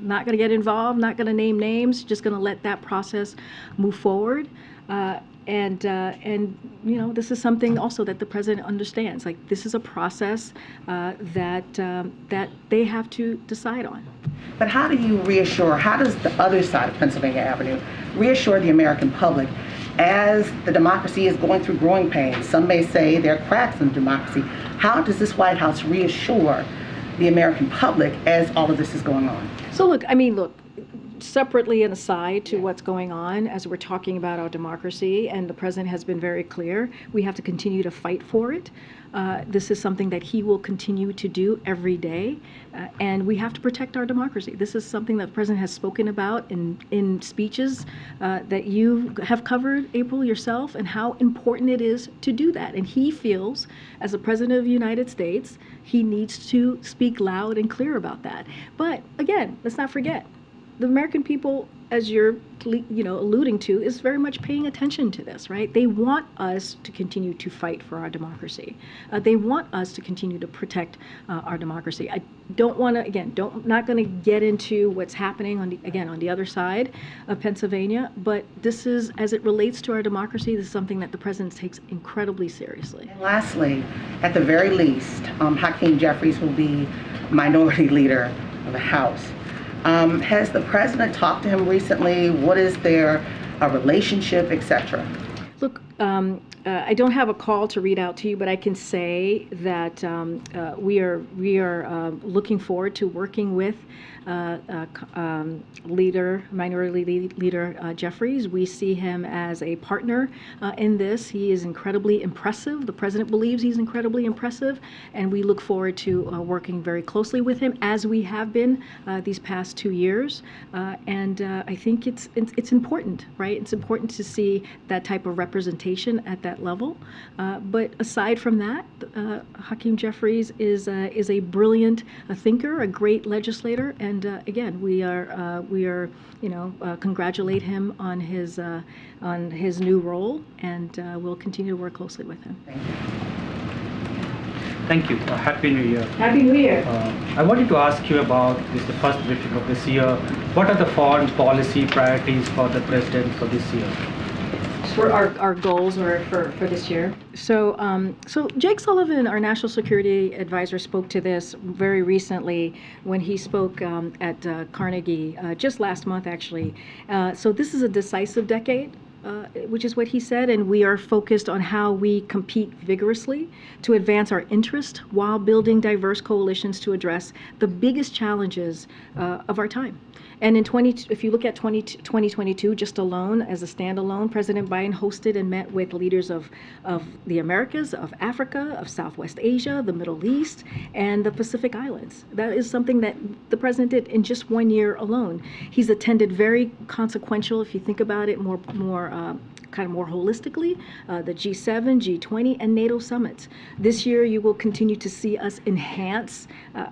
not going to get involved, not going to name names, just going to let that process move forward. And this is something also that the president understands. Like, this is a process that they have to decide on. But how do you how does the other side of Pennsylvania Avenue reassure the American public as the democracy is going through growing pains? Some may say there are cracks in democracy. How does this White House reassure the American public as all of this is going on? So look, separately and aside to what's going on as we're talking about our democracy, and the president has been very clear, we have to continue to fight for it. This is something that he will continue to do every day, and we have to protect our democracy. This is something that the president has spoken about in speeches that you have covered, April, yourself, and how important it is to do that. And he feels, as the president of the United States, he needs to speak loud and clear about that. But again, let's not forget, the American people, as you're alluding to, is very much paying attention to this, right? They want us to continue to fight for our democracy. They want us to continue to protect our democracy. I don't want to, not going to get into what's happening on the other side of Pennsylvania, but this is, as it relates to our democracy, this is something that the president takes incredibly seriously. And lastly, at the very least, Hakeem Jeffries will be Minority Leader of the House. Has the president talked to him recently? What is their relationship, etc.? Look, I don't have a call to read out to you, but I can say that we are looking forward to working with Minority Leader Jeffries. We see him as a partner in this. He is incredibly impressive. The president believes he's incredibly impressive, and we look forward to working very closely with him, as we have been these past 2 years. And I think it's important, right? It's important to see that type of representation at that level. But aside from that, Hakeem Jeffries is a brilliant thinker, a great legislator, and again, we are congratulate him on his new role, and we'll continue to work closely with him. Thank you. Happy New Year. Happy New Year. I wanted to ask you about the first briefing of this year. What are the foreign policy priorities for the president for this year? For our goals for this year. So Jake Sullivan, our national security advisor, spoke to this very recently when he spoke at Carnegie just last month, actually. So this is a decisive decade, which is what he said, and we are focused on how we compete vigorously to advance our interest while building diverse coalitions to address the biggest challenges of our time. And if you look at 2022 just alone, as a standalone, President Biden hosted and met with leaders of the Americas, of Africa, of Southwest Asia, the Middle East, and the Pacific Islands. That is something that the president did in just 1 year alone. He's attended very consequential, if you think about it more holistically, the G7, G20, and NATO summits. This year, you will continue to see us enhance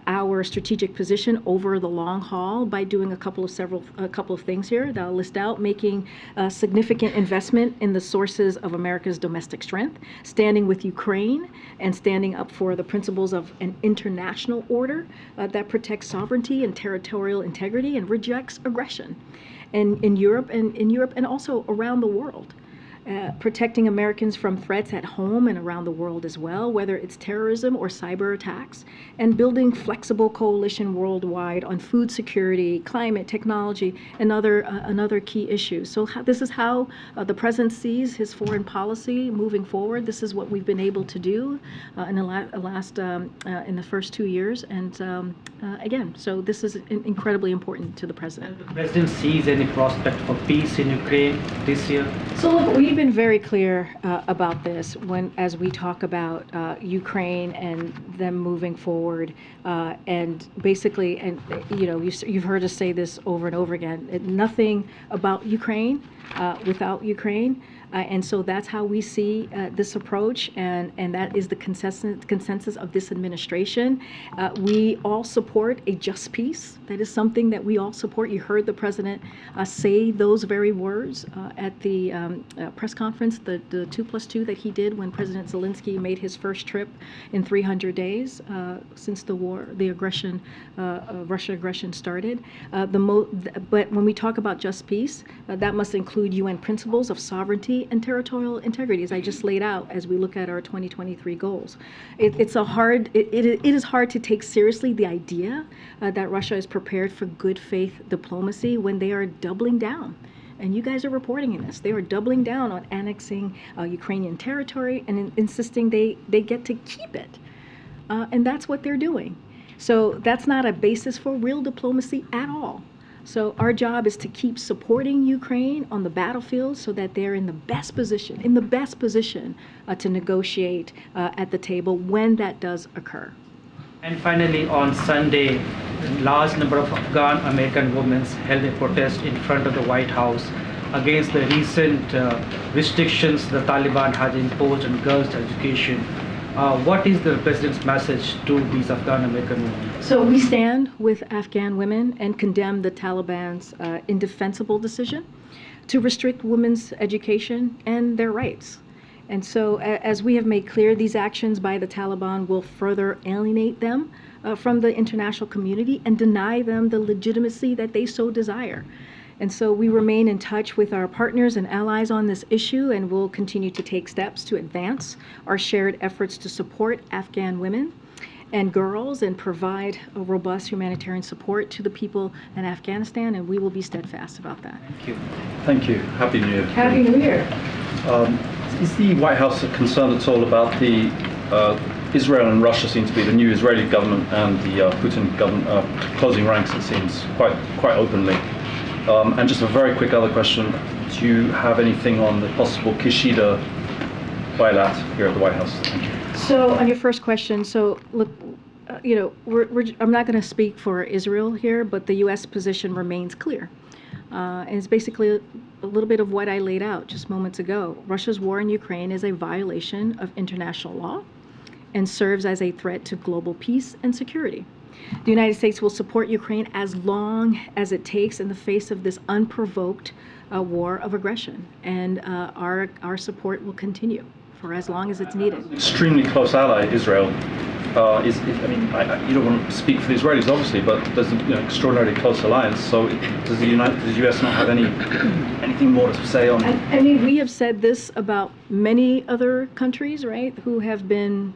our strategic position over the long haul by doing a couple of things here that I'll list out: making significant investment in the sources of America's domestic strength, standing with Ukraine, and standing up for the principles of an international order that protects sovereignty and territorial integrity and rejects aggression, and in Europe and also around the world. Protecting Americans from threats at home and around the world as well, whether it's terrorism or cyber attacks, and building flexible coalition worldwide on food security, climate, technology, and other key issues. So this is how the president sees his foreign policy moving forward. This is what we've been able to do in the first 2 years, and again, so this is incredibly important to the president. And the president sees any prospect for peace in Ukraine this year? So look, we've been very clear about this as we talk about Ukraine and them moving forward, and basically, and you've heard us say this over and over again. Nothing about Ukraine without Ukraine. And so that's how we see this approach, and that is the consensus of this administration. We all support a just peace. That is something that we all support. You heard the president say those very words at the press conference, the 2+2 that he did when President Zelensky made his first trip in 300 days since the war, the aggression, Russia aggression started. But when we talk about just peace, that must include UN principles of sovereignty and territorial integrity, as I just laid out as we look at our 2023 goals. It is hard to take seriously the idea that Russia is prepared for good faith diplomacy when they are doubling down. And you guys are reporting in this. They are doubling down on annexing Ukrainian territory and insisting they get to keep it. And that's what they're doing. So that's not a basis for real diplomacy at all. So our job is to keep supporting Ukraine on the battlefield so that they're in the best position to negotiate at the table when that does occur. And finally, on Sunday, a large number of Afghan American women held a protest in front of the White House against the recent restrictions the Taliban has imposed on girls' education. What is the president's message to these Afghan American women? So we stand with Afghan women and condemn the Taliban's indefensible decision to restrict women's education and their rights. And so as we have made clear, these actions by the Taliban will further alienate them from the international community and deny them the legitimacy that they so desire. And so we remain in touch with our partners and allies on this issue, and we'll continue to take steps to advance our shared efforts to support Afghan women and girls and provide a robust humanitarian support to the people in Afghanistan, and we will be steadfast about that. Thank you. Thank you. Happy New Year. Happy New Year. Is the White House concerned at all about the Israel and Russia seem to be the new Israeli government and the Putin government closing ranks, it seems, quite openly? And just a very quick other question, do you have anything on the possible Kishida bilat here at the White House? Thank you. So on your first question, so look, I'm not going to speak for Israel here, but the U.S. position remains clear. And it's basically a little bit of what I laid out just moments ago. Russia's war in Ukraine is a violation of international law and serves as a threat to global peace and security. The United States will support Ukraine as long as it takes in the face of this unprovoked war of aggression. And our support will continue for as long as it's needed. Extremely close ally, Israel, you don't want to speak for the Israelis, obviously, but there's an extraordinarily close alliance. So does the U.S. not have anything more to say on? I mean, we have said this about many other countries, right, who have been,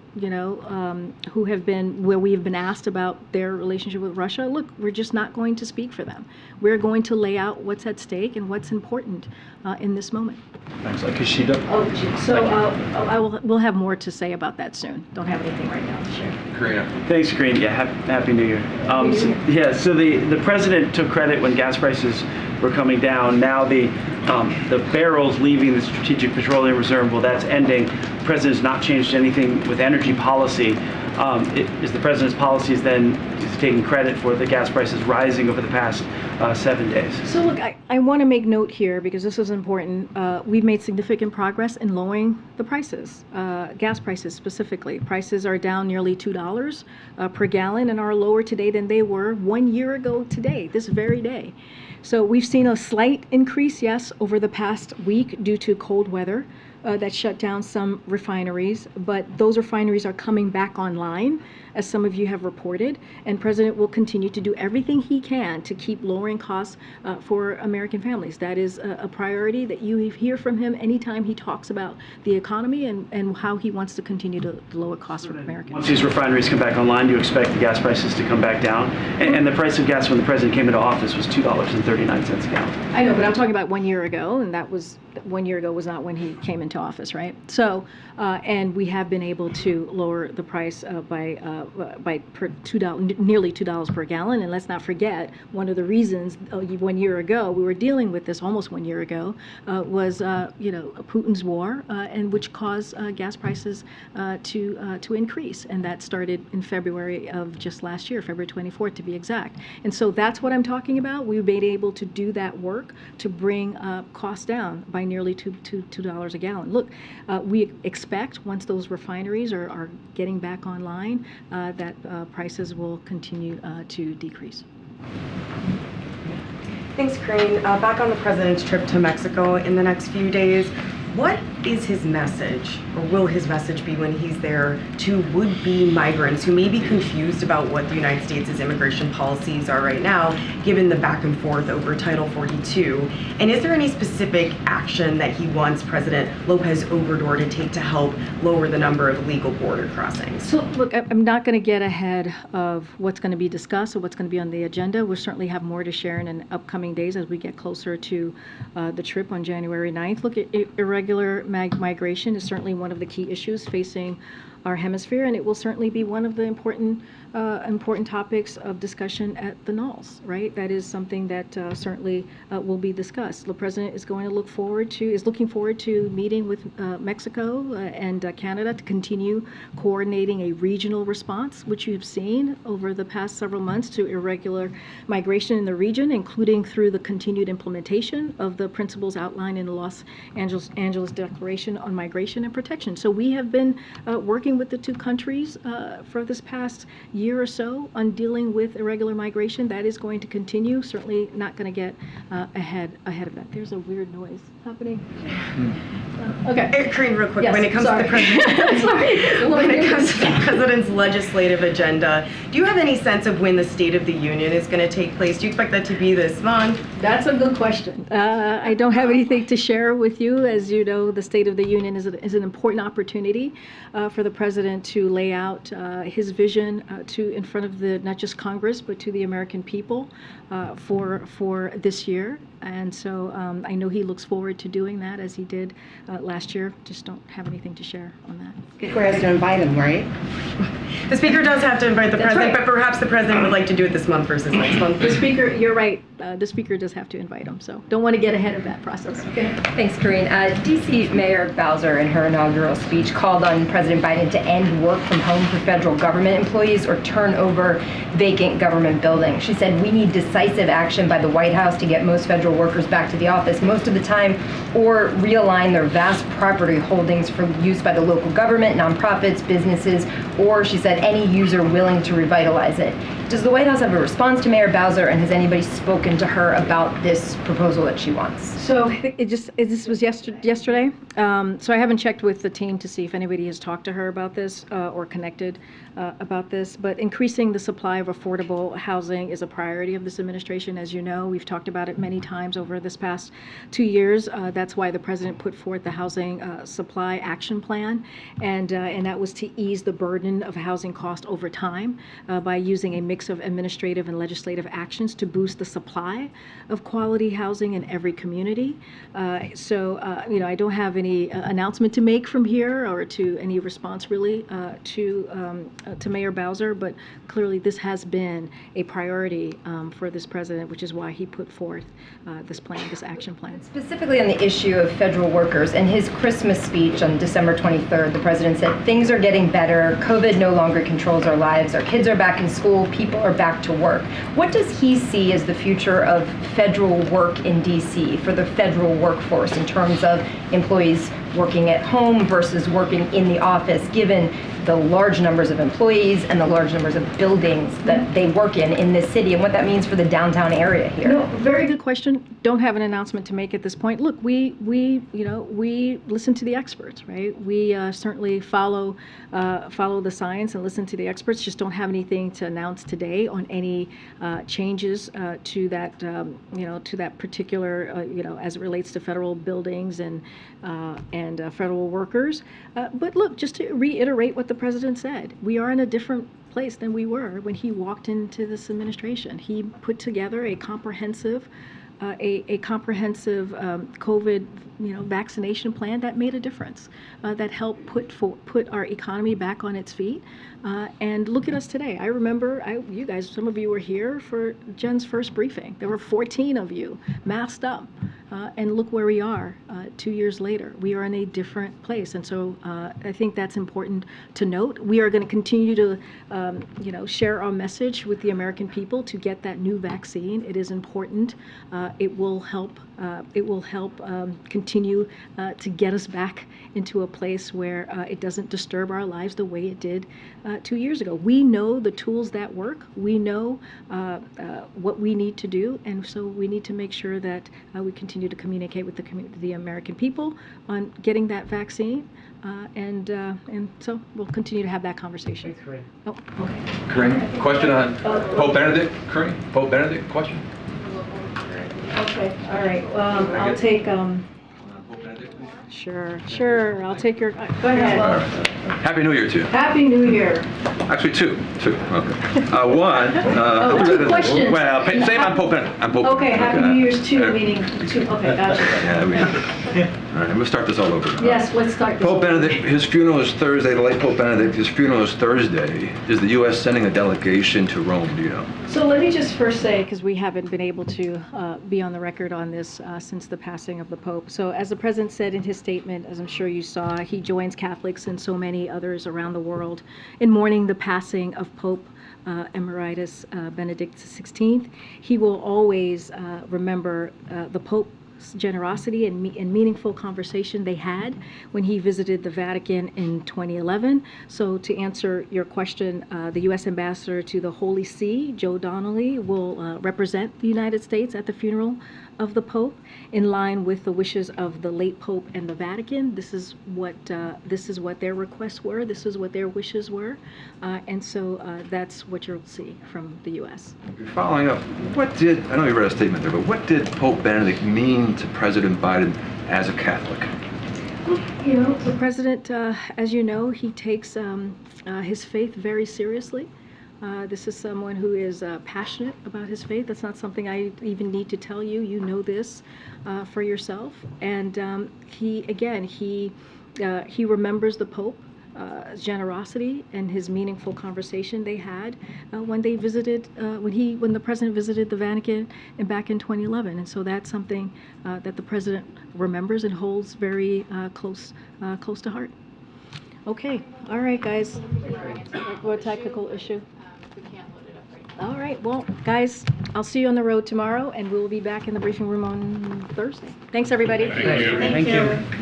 where we have been asked about their relationship with Russia. Look, we're just not going to speak for them. We're going to lay out what's at stake and what's important in this moment. Thanks. Kishida. We'll have more to say about that soon. Don't have anything right now to share. Karine. Thanks, Karine. Yeah, happy New Year. So the president took credit when gas prices were coming down. Now the barrels leaving the Strategic Petroleum Reserve, well, that's ending. The president's not changed anything with energy policy. Is the president's policies then taking credit for the gas prices rising over the past 7 days? So look, I want to make note here because this is important. We've made significant progress in lowering the prices, gas prices specifically. Prices are down nearly $2 per gallon and are lower today than they were 1 year ago today, this very day. So we've seen a slight increase, yes, over the past week due to cold weather that shut down some refineries, but those refineries are coming back online, as some of you have reported, and President will continue to do everything he can to keep lowering costs for American families. That is a priority that you hear from him anytime he talks about the economy and how he wants to continue to lower costs for Americans. Once these refineries come back online, do you expect the gas prices to come back down? And the price of gas when the president came into office was $2.39 a gallon. I know, but I'm talking about 1 year ago, and that was 1 year ago was not when he came into into office, right? So, and we have been able to lower the price by nearly $2 per gallon. And let's not forget, one of the reasons 1 year ago we were dealing with this, almost 1 year ago, was Putin's war, and which caused gas prices to increase, and that started in February of just last year, February 24th to be exact. And so that's what I'm talking about. We've been able to do that work to bring costs down by nearly $2 a gallon. Look, we expect once those refineries are getting back online that prices will continue to decrease. Thanks, Karine. Back on the president's trip to Mexico in the next few days, what is his message, or will his message be when he's there, to would-be migrants who may be confused about what the United States' immigration policies are right now, given the back and forth over Title 42? And is there any specific action that he wants President Lopez Obrador to take to help lower the number of illegal border crossings? So, look, I'm not going to get ahead of what's going to be discussed or what's going to be on the agenda. We'll certainly have more to share in upcoming days as we get closer to the trip on January 9th. Look, irregular migration is certainly one of the key issues facing our hemisphere, and it will certainly be one of the important topics of discussion at the NALS, right? That is something that certainly will be discussed. The president is looking forward to meeting with Mexico and Canada to continue coordinating a regional response, which you have seen over the past several months to irregular migration in the region, including through the continued implementation of the principles outlined in the Los Angeles Declaration on Migration and Protection. So we have been working with the two countries for this past year or so on dealing with irregular migration. That is going to continue. Certainly not going to get ahead of that. There's a weird noise happening. Okay. Karine, real quick, Yes, when it comes sorry. to the president, Sorry. when it comes to the president's legislative agenda, do you have any sense of when the State of the Union is going to take place? Do you expect that to be this month? That's a good question. I don't have anything to share with you. As you know, the State of the Union is an important opportunity for the president to lay out his vision in front of not just Congress, but to the American people for this year. And so I know he looks forward to doing that as he did last year. Just don't have anything to share on that. Speaker has to invite him, right? The Speaker does have to invite the That's president, right. but perhaps the president would like to do it this month versus next month. The Speaker, you're right. The Speaker does have to invite him, so don't want to get ahead of that process. Okay. Thanks, Karine. D.C. Mayor Bowser, in her inaugural speech, called on President Biden to end work from home for federal government employees or turn over vacant government buildings. She said, "We need decisive action by the White House to get most federal workers back to the office most of the time, or realign their vast property holdings for use by the local government, nonprofits, businesses, or," she said, "any user willing to revitalize it." Does the White House have a response to Mayor Bowser, and has anybody spoken to her about this proposal that she wants? So this was yesterday. So I haven't checked with the team to see if anybody has talked to her about this or connected about this. But increasing the supply of affordable housing is a priority of this administration. As you know, we've talked about it many times over this past 2 years. That's why the president put forth the Housing Supply Action Plan, and that was to ease the burden of housing cost over time by using a mix of administrative and legislative actions to boost the supply of quality housing in every community. I don't have any announcement to make from here or to any response really to Mayor Bowser, but clearly this has been a priority for this president, which is why he put forth this action plan. Specifically on the issue of federal workers, in his Christmas speech on December 23rd, the president said, "Things are getting better. COVID no longer controls our lives. Our kids are back in school. People are back to work." What does he see as the future of federal work in D.C. for the federal workforce in terms of employees working at home versus working in the office, given the large numbers of employees and the large numbers of buildings that they work in this city, and what that means for the downtown area here? No, very good question. Don't have an announcement to make at this point. Look, we listen to the experts, right? We certainly follow the science and listen to the experts. Just don't have anything to announce today on any changes to that particular, as it relates to federal buildings and federal workers. But look, just to reiterate what the president said, we are in a different place than we were when he walked into this administration. He put together a comprehensive a comprehensive COVID vaccination plan that made a difference, that helped put our economy back on its feet. And look at us today. I remember, you guys, some of you were here for Jen's first briefing. There were 14 of you masked up. And look where we are 2 years later. We are in a different place. And so I think that's important to note. We are going to continue to share our message with the American people to get that new vaccine. It is important. It will help continue to get us back into a place where it doesn't disturb our lives the way it did 2 years ago. We know the tools that work. We know what we need to do, and so we need to make sure that we continue to communicate with the American people on getting that vaccine, and so we'll continue to have that conversation. Thanks, Karine. Oh, okay. Karine, question on Pope Benedict. Karine, Pope Benedict, question. Okay, all right. I'll take. Sure. I'll take your. Go ahead. Happy New Year to you. Happy New Year. Actually, two. Okay. One. Two questions. Well, same on Pope Benedict. Okay, Happy New Year's two, meaning two. Okay, gotcha. Yeah, all right, we'll start this all over. Yes, let's start this. Pope Benedict, his funeral is Thursday. The late Pope Benedict, his funeral is Thursday. Is the U.S. sending a delegation to Rome? Do you know? So let me just first say, because we haven't been able to be on the record on this since the passing of the Pope. So as the President said in his statement, as I'm sure you saw, he joins Catholics and so many others around the world in mourning the passing of Pope Emeritus Benedict XVI. He will always remember the Pope's generosity and meaningful conversation they had when he visited the Vatican in 2011. So to answer your question, the U.S. Ambassador to the Holy See, Joe Donnelly, will represent the United States at the funeral of the Pope in line with the wishes of the late Pope and the Vatican. This is what their requests were. This is what their wishes were. And so that's what you'll see from the U.S. Following up, I know you read a statement there, but what did Pope Benedict mean to President Biden as a Catholic? The President, as you know, he takes his faith very seriously. This is someone who is passionate about his faith. That's not something I even need to tell you. You know this for yourself. And he remembers the Pope. Generosity and his meaningful conversation they had when they visited, when the President visited the Vatican back in 2011, and so that's something that the President remembers and holds very close to heart. Okay, all right, guys. What technical issue? We can't load it up right now. All right, well, guys, I'll see you on the road tomorrow, and we'll be back in the briefing room on Thursday. Thanks, everybody. Thank you. Thank you.